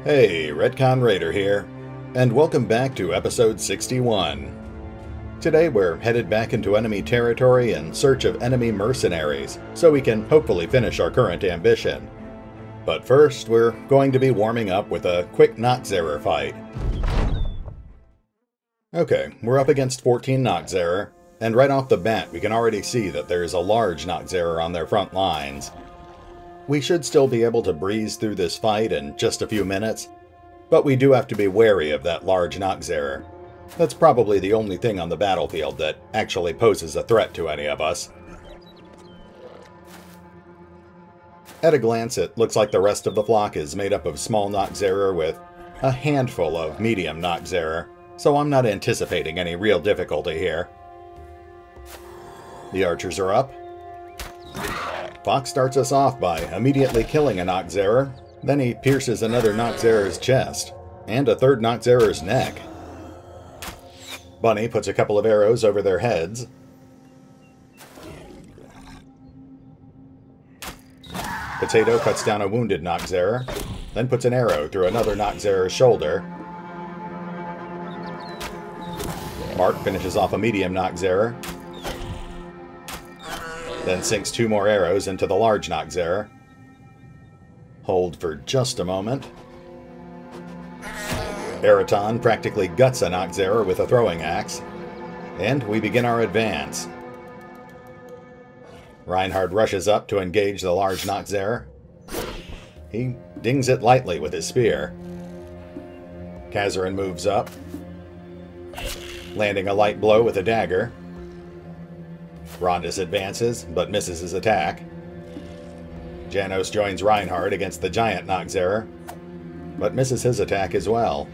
Hey, RetconRaider here, and welcome back to episode 61. Today we're headed back into enemy territory in search of enemy mercenaries, so we can hopefully finish our current ambition. But first, we're going to be warming up with a quick Nachtzarer fight. Okay, we're up against 14 Nachtzarer, and right off the bat we can already see that there's a large Nachtzarer on their front lines. We should still be able to breeze through this fight in just a few minutes, but we do have to be wary of that large Nachtzarer. That's probably the only thing on the battlefield that actually poses a threat to any of us. At a glance, it looks like the rest of the flock is made up of small Nachtzarer with a handful of medium Nachtzarer, so I'm not anticipating any real difficulty here. The archers are up. Fox starts us off by immediately killing a Nachtzarer, then he pierces another Nachtzarer's chest, and a third Nachtzarer's neck. Bunny puts a couple of arrows over their heads. Potato cuts down a wounded Nachtzarer, then puts an arrow through another Nachtzarer's shoulder. Mark finishes off a medium Nachtzarer, then sinks 2 more arrows into the large Nachtzarer. Hold for just a moment. Eraton practically guts a Nachtzarer with a throwing axe, and we begin our advance. Reinhard rushes up to engage the large Nachtzarer. He dings it lightly with his spear. Casorin moves up, landing a light blow with a dagger. Rondus advances, but misses his attack. Janos joins Reinhard against the giant Nachtzarer, but misses his attack as well.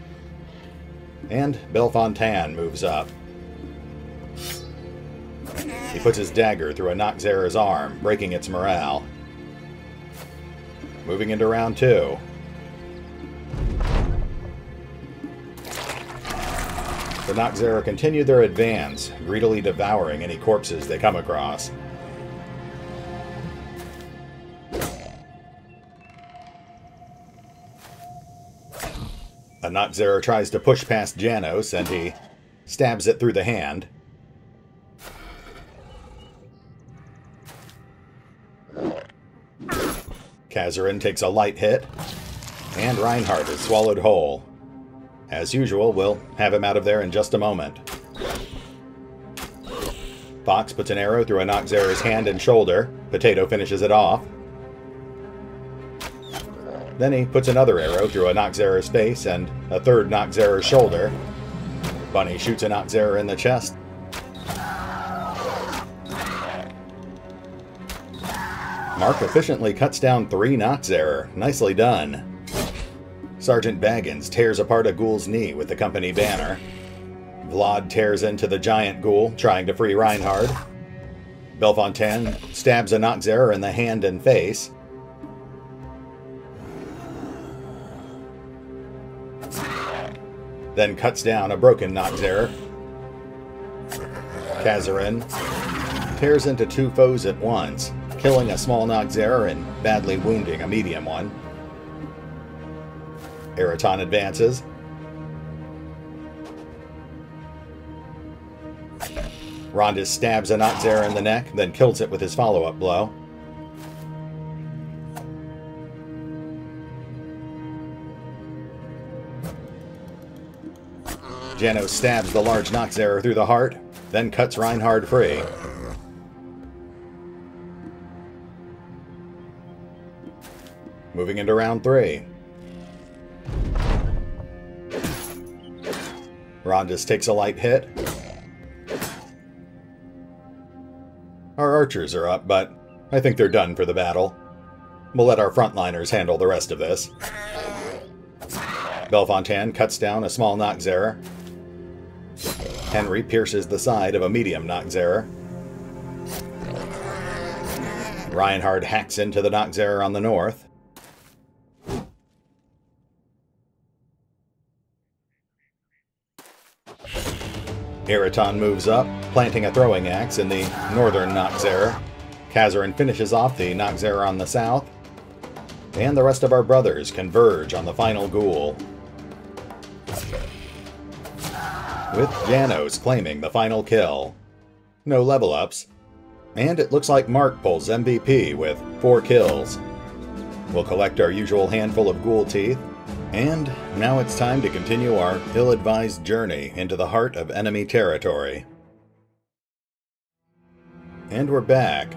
And Belfontan moves up. He puts his dagger through a Nachtzarer's arm, breaking its morale. Moving into round 2. The Nachtzarer continue their advance, greedily devouring any corpses they come across. A Nachtzarer tries to push past Janos, and he stabs it through the hand. Casorin takes a light hit, and Reinhard is swallowed whole. As usual, we'll have him out of there in just a moment. Fox puts an arrow through a Nachtzarer's hand and shoulder. Potato finishes it off. Then he puts another arrow through a Nachtzarer's face and a third Nachtzarer's shoulder. Bunny shoots a Nachtzarer in the chest. Mark efficiently cuts down 3 Nachtzarer. Nicely done. Sergeant Baggins tears apart a ghoul's knee with the company banner. Vlad tears into the giant ghoul, trying to free Reinhard. Belfontan stabs a Nachtzarer in the hand and face. Then cuts down a broken Nachtzarer. Casorin tears into 2 foes at once, killing a small Nachtzarer and badly wounding a medium one. Eraton advances. Rondus stabs a Nachtzarer in the neck, then kills it with his follow-up blow. Janos stabs the large Nachtzarer through the heart, then cuts Reinhard free. Moving into round 3. Rondus takes a light hit. Our archers are up, but I think they're done for the battle. We'll let our frontliners handle the rest of this. Belfontan cuts down a small Nachtzarer. Henry pierces the side of a medium Nachtzarer. Reinhard hacks into the Nachtzarer on the north. Eraton moves up, planting a throwing axe in the northern Nachtzarer. Casorin finishes off the Nachtzarer on the south. and the rest of our brothers converge on the final ghoul, with Janos claiming the final kill. No level ups, and it looks like Mark pulls MVP with 4 kills. We'll collect our usual handful of ghoul teeth, and now it's time to continue our ill-advised journey into the heart of enemy territory. And we're back.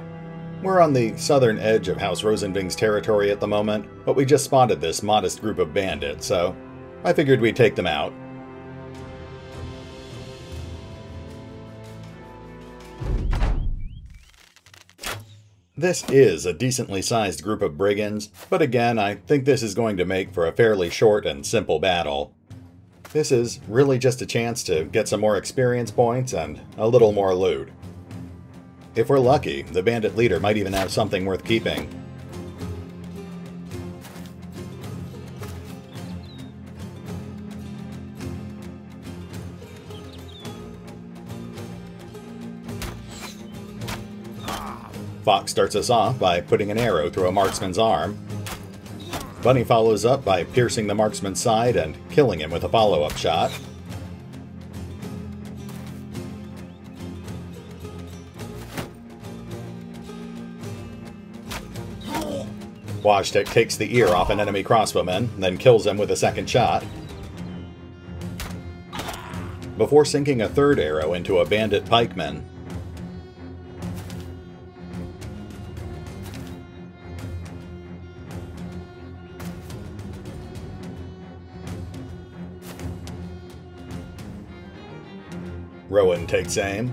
We're on the southern edge of House Rosenving's territory at the moment, but we just spotted this modest group of bandits, so I figured we'd take them out. This is a decently sized group of brigands, but again, I think this is going to make for a fairly short and simple battle. This is really just a chance to get some more experience points and a little more loot. If we're lucky, the bandit leader might even have something worth keeping. Fox starts us off by putting an arrow through a marksman's arm. Bunny follows up by piercing the marksman's side and killing him with a follow-up shot. Wojtek takes the ear off an enemy crossbowman, then kills him with a second shot, before sinking a third arrow into a bandit pikeman. Rowan takes aim,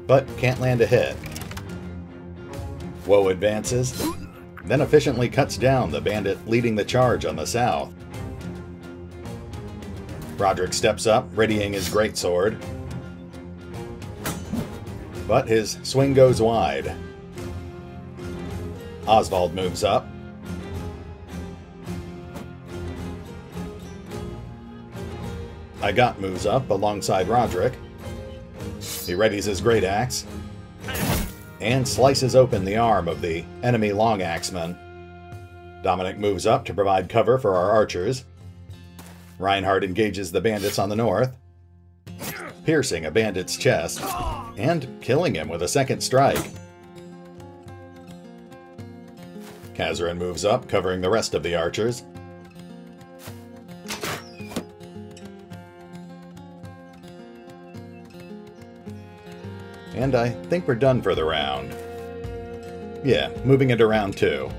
but can't land a hit. Woe advances, then efficiently cuts down the bandit leading the charge on the south. Roderick steps up, readying his greatsword, but his swing goes wide. Osvold moves up. I Got moves up alongside Roderick. He readies his great axe and slices open the arm of the enemy long axeman. Dominic moves up to provide cover for our archers. Reinhard engages the bandits on the north, piercing a bandit's chest and killing him with a second strike. Casorin moves up, covering the rest of the archers. And I think we're done for the round. Yeah, moving into round 2.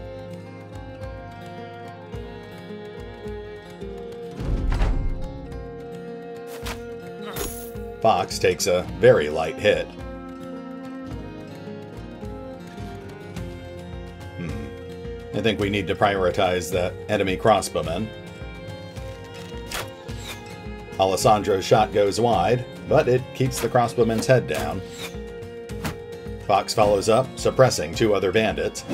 Fox takes a very light hit. I think we need to prioritize that enemy crossbowman. Alessandro's shot goes wide, but it keeps the crossbowman's head down. Fox follows up, suppressing 2 other bandits.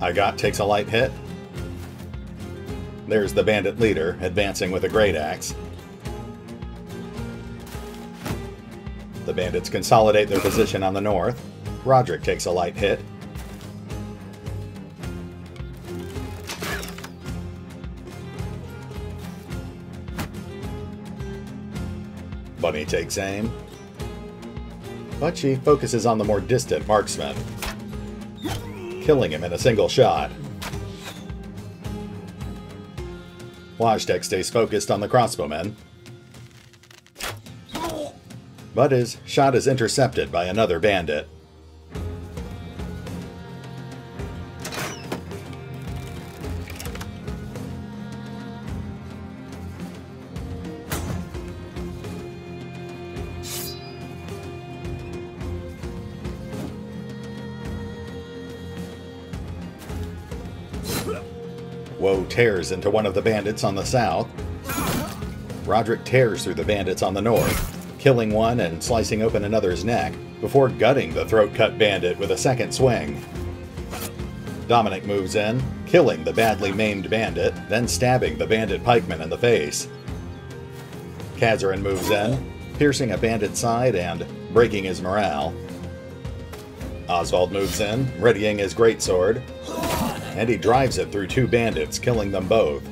I Got takes a light hit. There's the bandit leader, advancing with a great axe. The bandits consolidate their position on the north. Roderick takes a light hit. Bunny takes aim, but she focuses on the more distant marksman, killing him in a single shot. Wojtek stays focused on the crossbowman, but his shot is intercepted by another bandit. Woe tears into one of the bandits on the south. Roderick tears through the bandits on the north, killing one and slicing open another's neck, before gutting the throat-cut bandit with a second swing. Dominic moves in, killing the badly maimed bandit, then stabbing the bandit pikeman in the face. Casorin moves in, piercing a bandit's side and breaking his morale. Osvold moves in, readying his greatsword, and he drives it through 2 bandits, killing them both.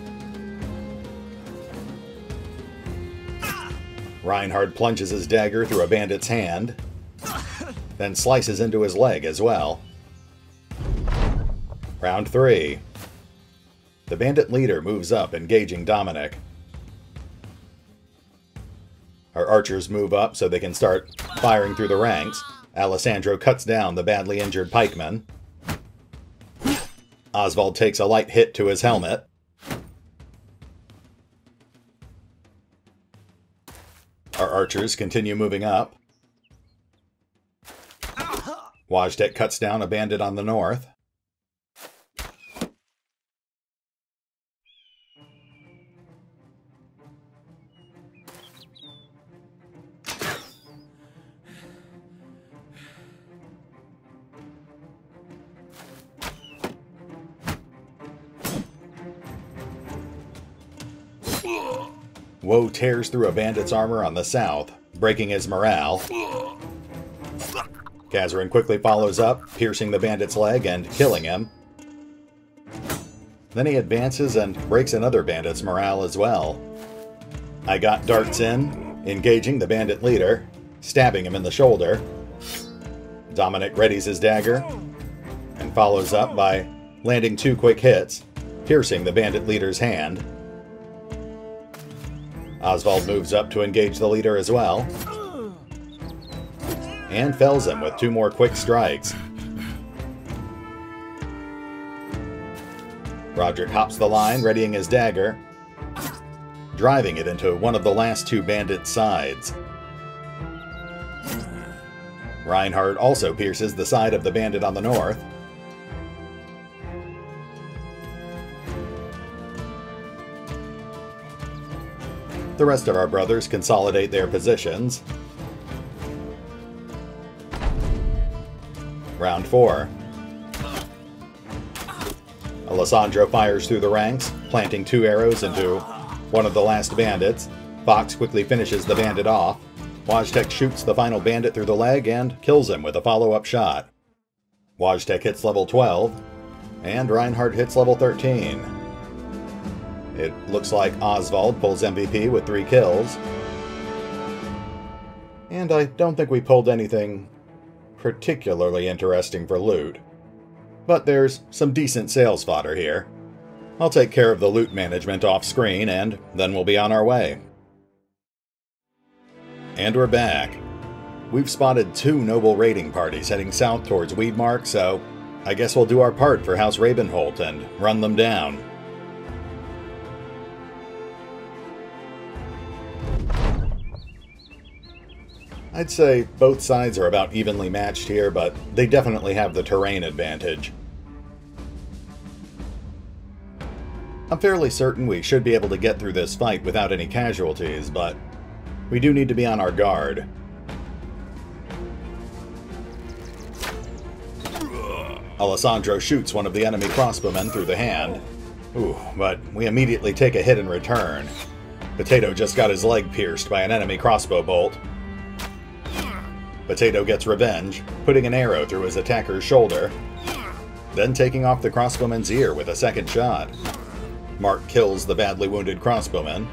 Reinhard plunges his dagger through a bandit's hand, then slices into his leg as well. Round 3. The bandit leader moves up, engaging Dominic. Our archers move up so they can start firing through the ranks. Alessandro cuts down the badly injured pikeman. Osvold takes a light hit to his helmet. Our archers continue moving up. Wojtek cuts down a bandit on the north. Woe tears through a bandit's armor on the south, breaking his morale. Casorin quickly follows up, piercing the bandit's leg and killing him. Then he advances and breaks another bandit's morale as well. I got darts in, engaging the bandit leader, stabbing him in the shoulder. Dominic readies his dagger, and follows up by landing 2 quick hits, piercing the bandit leader's hand. Osvold moves up to engage the leader as well, and fells him with 2 more quick strikes. Roderick hops the line, readying his dagger, driving it into one of the last 2 bandits' sides. Reinhard also pierces the side of the bandit on the north. The rest of our brothers consolidate their positions. Round 4. Alessandro fires through the ranks, planting 2 arrows into one of the last bandits. Fox quickly finishes the bandit off. Wojtek shoots the final bandit through the leg and kills him with a follow-up shot. Wojtek hits level 12, and Reinhard hits level 13. It looks like Osvold pulls MVP with 3 kills. And I don't think we pulled anything particularly interesting for loot. But there's some decent sales fodder here. I'll take care of the loot management off screen, and then we'll be on our way. And we're back. We've spotted 2 noble raiding parties heading south towards Weedmark, so I guess we'll do our part for House Ravenholt and run them down. I'd say both sides are about evenly matched here, but they definitely have the terrain advantage. I'm fairly certain we should be able to get through this fight without any casualties, but we do need to be on our guard. Alessandro shoots one of the enemy crossbowmen through the hand. Ooh, but we immediately take a hit in return. Potato just got his leg pierced by an enemy crossbow bolt. Potato gets revenge, putting an arrow through his attacker's shoulder, then taking off the crossbowman's ear with a second shot. Mark kills the badly wounded crossbowman.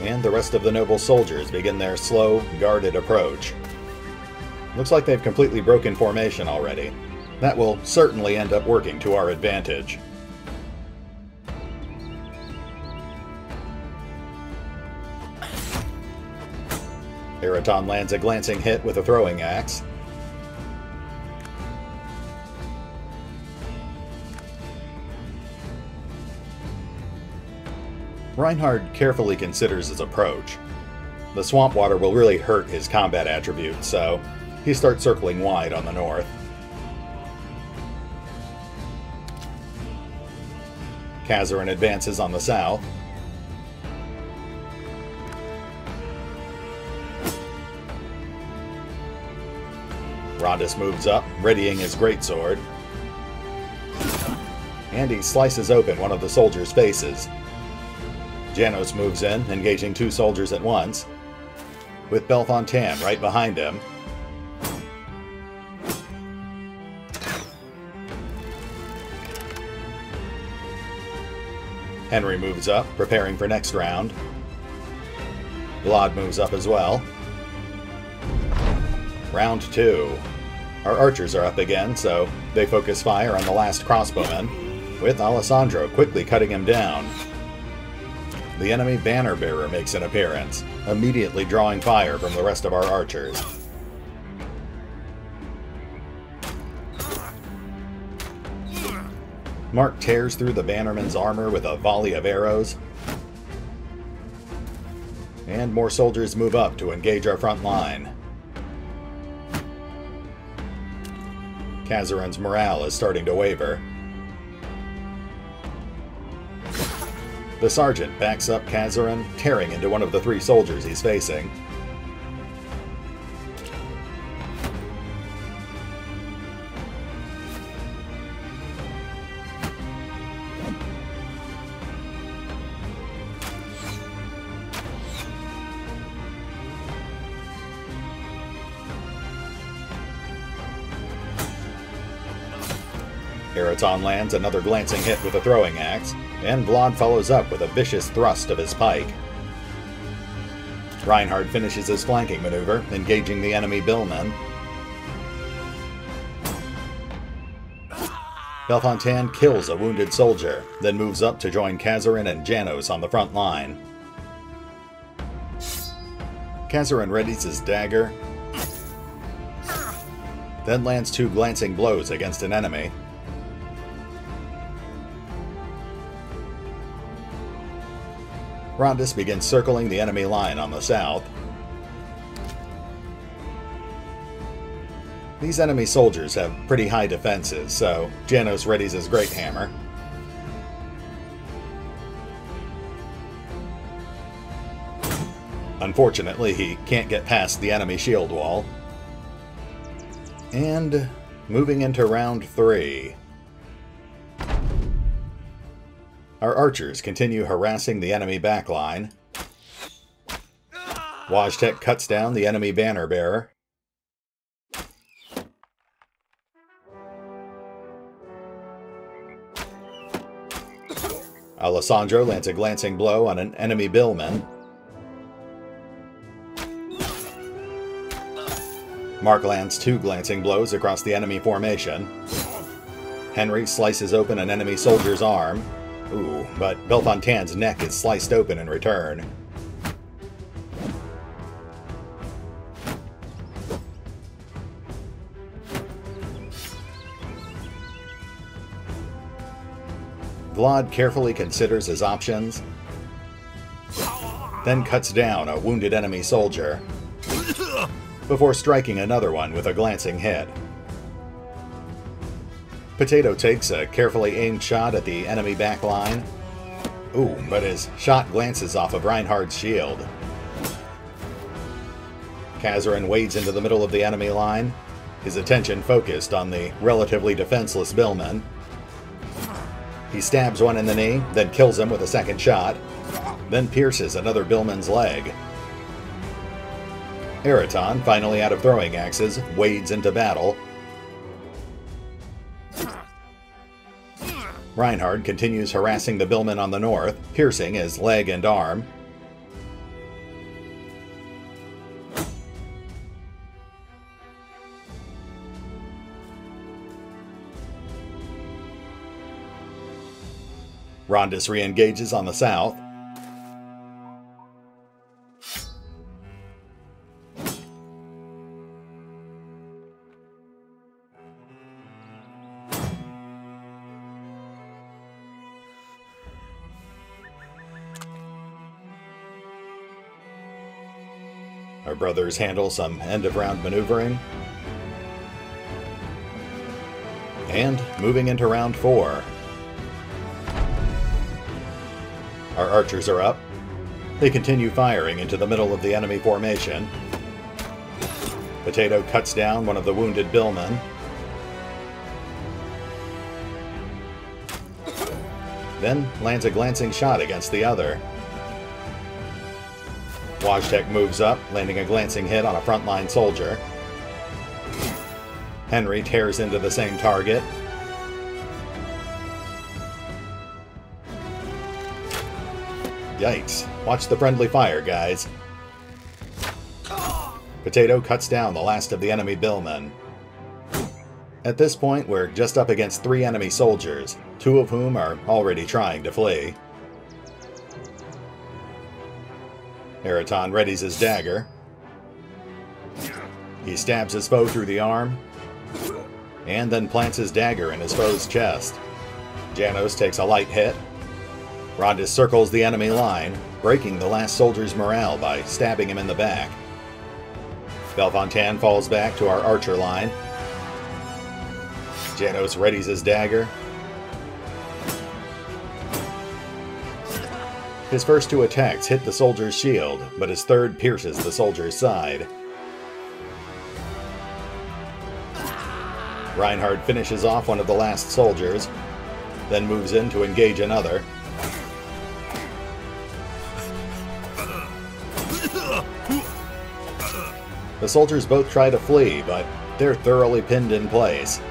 And the rest of the noble soldiers begin their slow, guarded approach. Looks like they've completely broken formation already. That will certainly end up working to our advantage. Eraton lands a glancing hit with a throwing axe. Reinhard carefully considers his approach. The swamp water will really hurt his combat attributes, so he starts circling wide on the north. Casorin advances on the south. Rondus moves up, readying his greatsword. And he slices open one of the soldiers' faces. Janos moves in, engaging 2 soldiers at once, with Belfontan right behind him. Henry moves up, preparing for next round. Vlad moves up as well. Round 2. Our archers are up again, so they focus fire on the last crossbowman, with Alessandro quickly cutting him down. The enemy banner bearer makes an appearance, immediately drawing fire from the rest of our archers. Mark tears through the bannerman's armor with a volley of arrows, and more soldiers move up to engage our front line. Casorin's morale is starting to waver. The sergeant backs up Casorin, tearing into one of the 3 soldiers he's facing. Eraton lands another glancing hit with a throwing axe, and Vlad follows up with a vicious thrust of his pike. Reinhard finishes his flanking maneuver, engaging the enemy billmen. Belfontan kills a wounded soldier, then moves up to join Casorin and Janos on the front line. Casorin readies his dagger, then lands 2 glancing blows against an enemy. Rondus begins circling the enemy line on the south. These enemy soldiers have pretty high defenses, so Janos readies his great hammer. Unfortunately, he can't get past the enemy shield wall. And moving into round 3. Our archers continue harassing the enemy backline. Wojtek cuts down the enemy banner bearer. Alessandro lands a glancing blow on an enemy billman. Mark lands 2 glancing blows across the enemy formation. Henry slices open an enemy soldier's arm. Ooh, but Belfontan's neck is sliced open in return. Vlad carefully considers his options, then cuts down a wounded enemy soldier, before striking another one with a glancing hit. Potato takes a carefully aimed shot at the enemy backline. Ooh, but his shot glances off of Reinhard's shield. Casorin wades into the middle of the enemy line, his attention focused on the relatively defenseless billman. He stabs one in the knee, then kills him with a second shot, then pierces another billman's leg. Eraton, finally out of throwing axes, wades into battle. Reinhard continues harassing the billman on the north, piercing his leg and arm. Rondus re-engages on the south. Our brothers handle some end-of-round maneuvering. And moving into round 4. Our archers are up. They continue firing into the middle of the enemy formation. Potato cuts down one of the wounded billmen. Then lands a glancing shot against the other. Wojtek moves up, landing a glancing hit on a frontline soldier. Henry tears into the same target. Yikes. Watch the friendly fire, guys. Potato cuts down the last of the enemy billmen. At this point, we're just up against 3 enemy soldiers, 2 of whom are already trying to flee. Eraton readies his dagger. He stabs his foe through the arm, and then plants his dagger in his foe's chest. Janos takes a light hit. Rondus circles the enemy line, breaking the last soldier's morale by stabbing him in the back. Belfontan falls back to our archer line. Janos readies his dagger. His first 2 attacks hit the soldier's shield, but his third pierces the soldier's side. Reinhard finishes off one of the last soldiers, then moves in to engage another. The soldiers both try to flee, but they're thoroughly pinned in place.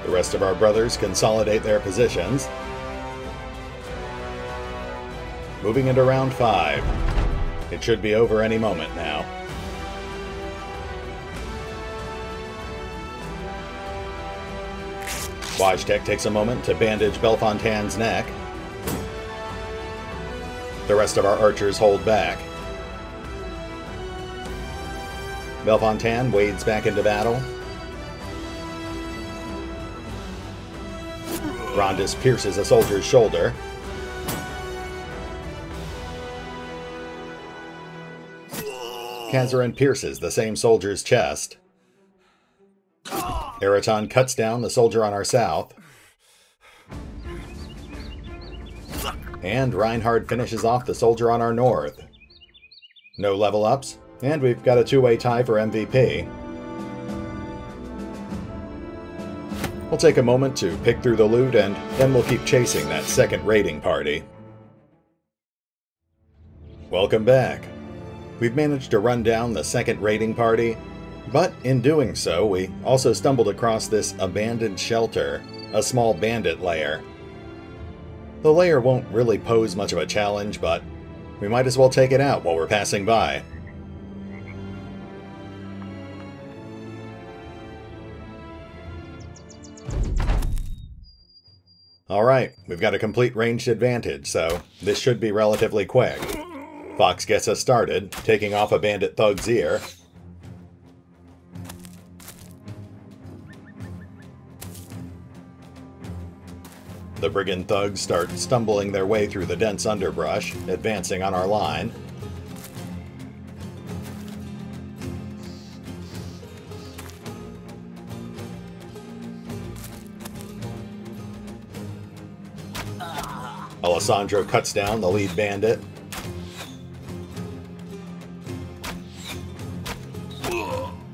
The rest of our brothers consolidate their positions. Moving into round 5. It should be over any moment now. Wojtek takes a moment to bandage Belfontan's neck. The rest of our archers hold back. Belfontan wades back into battle. Rondus pierces a soldier's shoulder. Casorin pierces the same soldier's chest. Eraton cuts down the soldier on our south. And Reinhard finishes off the soldier on our north. No level ups, and we've got a 2-way tie for MVP. We'll take a moment to pick through the loot, and then we'll keep chasing that second raiding party. Welcome back. We've managed to run down the second raiding party, but in doing so, we also stumbled across this abandoned shelter, a small bandit lair. The lair won't really pose much of a challenge, but we might as well take it out while we're passing by. Alright, we've got a complete ranged advantage, so this should be relatively quick. Fox gets us started, taking off a bandit thug's ear. The brigand thugs start stumbling their way through the dense underbrush, advancing on our line. Alessandro cuts down the lead bandit.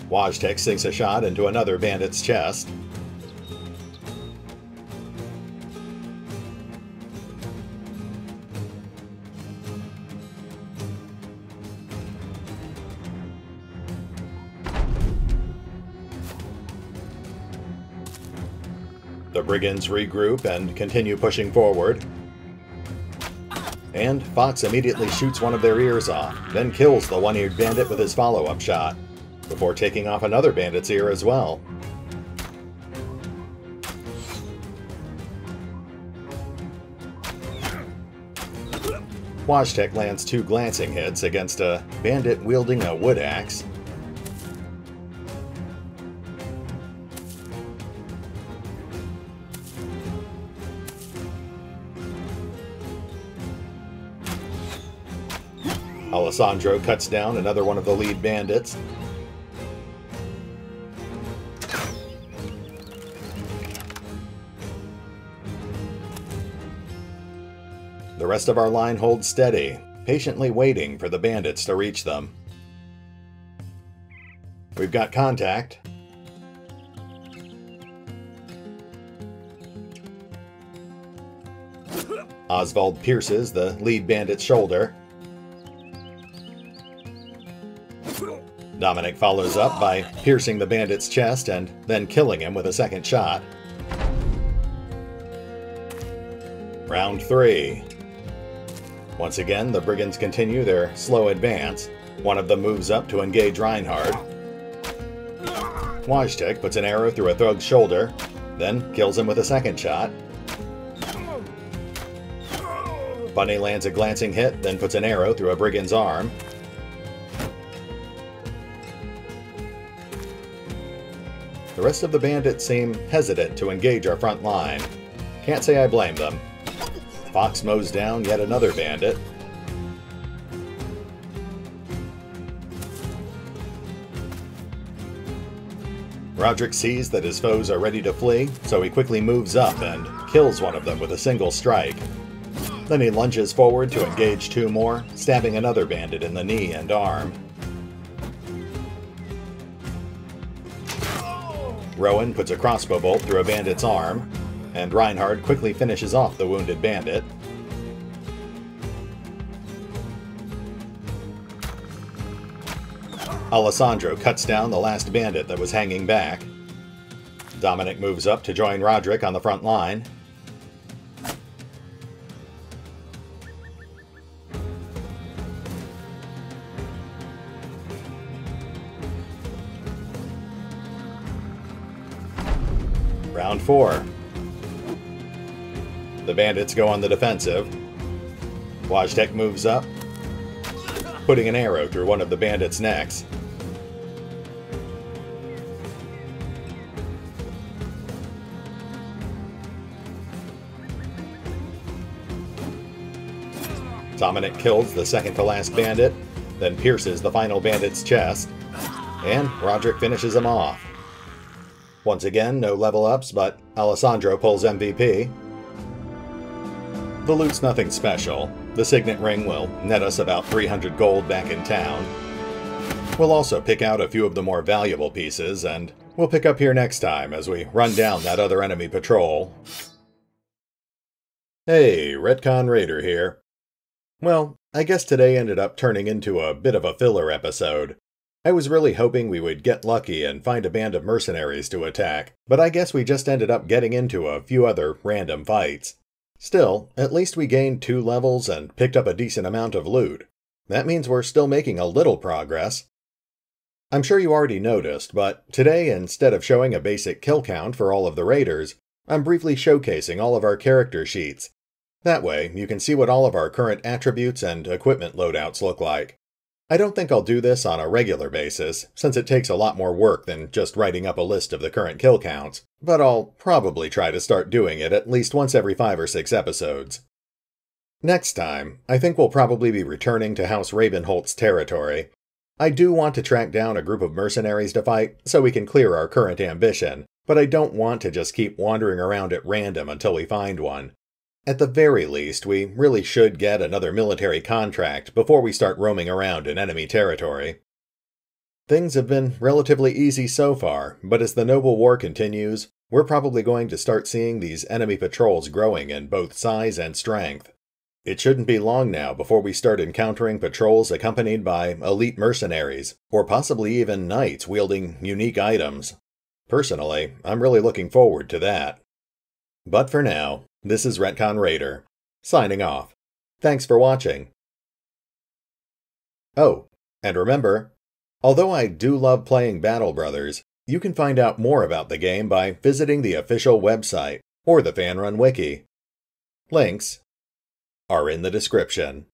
Wojtek sinks a shot into another bandit's chest. The brigands regroup and continue pushing forward. And Fox immediately shoots one of their ears off, then kills the one-eared bandit with his follow-up shot, before taking off another bandit's ear as well. Wojtek lands 2 glancing hits against a bandit wielding a wood axe. Alessandro cuts down another one of the lead bandits. The rest of our line holds steady, patiently waiting for the bandits to reach them. We've got contact. Osvold pierces the lead bandit's shoulder. Dominic follows up by piercing the bandit's chest and then killing him with a second shot. Round 3. Once again, the brigands continue their slow advance. One of them moves up to engage Reinhard. Wojtek puts an arrow through a thug's shoulder, then kills him with a second shot. Bunny lands a glancing hit, then puts an arrow through a brigand's arm. The rest of the bandits seem hesitant to engage our front line. Can't say I blame them. Fox mows down yet another bandit. Roderick sees that his foes are ready to flee, so he quickly moves up and kills one of them with a single strike. Then he lunges forward to engage 2 more, stabbing another bandit in the knee and arm. Rowan puts a crossbow bolt through a bandit's arm, and Reinhard quickly finishes off the wounded bandit. Alessandro cuts down the last bandit that was hanging back. Dominic moves up to join Roderick on the front line. Round 4. The bandits go on the defensive. Wojtek moves up, putting an arrow through one of the bandits' necks. Dominic kills the second-to-last bandit, then pierces the final bandit's chest, and Roderick finishes him off. Once again, no level ups, but Alessandro pulls MVP. The loot's nothing special. The signet ring will net us about 300 gold back in town. We'll also pick out a few of the more valuable pieces, and we'll pick up here next time as we run down that other enemy patrol. Hey, RetconRaider here. Well, I guess today ended up turning into a bit of a filler episode. I was really hoping we would get lucky and find a band of mercenaries to attack, but I guess we just ended up getting into a few other random fights. Still, at least we gained 2 levels and picked up a decent amount of loot. That means we're still making a little progress. I'm sure you already noticed, but today, instead of showing a basic kill count for all of the raiders, I'm briefly showcasing all of our character sheets. That way, you can see what all of our current attributes and equipment loadouts look like. I don't think I'll do this on a regular basis, since it takes a lot more work than just writing up a list of the current kill counts, but I'll probably try to start doing it at least once every 5 or 6 episodes. Next time, I think we'll probably be returning to House Ravenholt's territory. I do want to track down a group of mercenaries to fight, so we can clear our current ambition, but I don't want to just keep wandering around at random until we find one. At the very least, we really should get another military contract before we start roaming around in enemy territory. Things have been relatively easy so far, but as the Noble War continues, we're probably going to start seeing these enemy patrols growing in both size and strength. It shouldn't be long now before we start encountering patrols accompanied by elite mercenaries, or possibly even knights wielding unique items. Personally, I'm really looking forward to that. But for now, this is RetconRaider, signing off. Thanks for watching. Oh, and remember, although I do love playing Battle Brothers, you can find out more about the game by visiting the official website or the fan-run wiki. Links are in the description.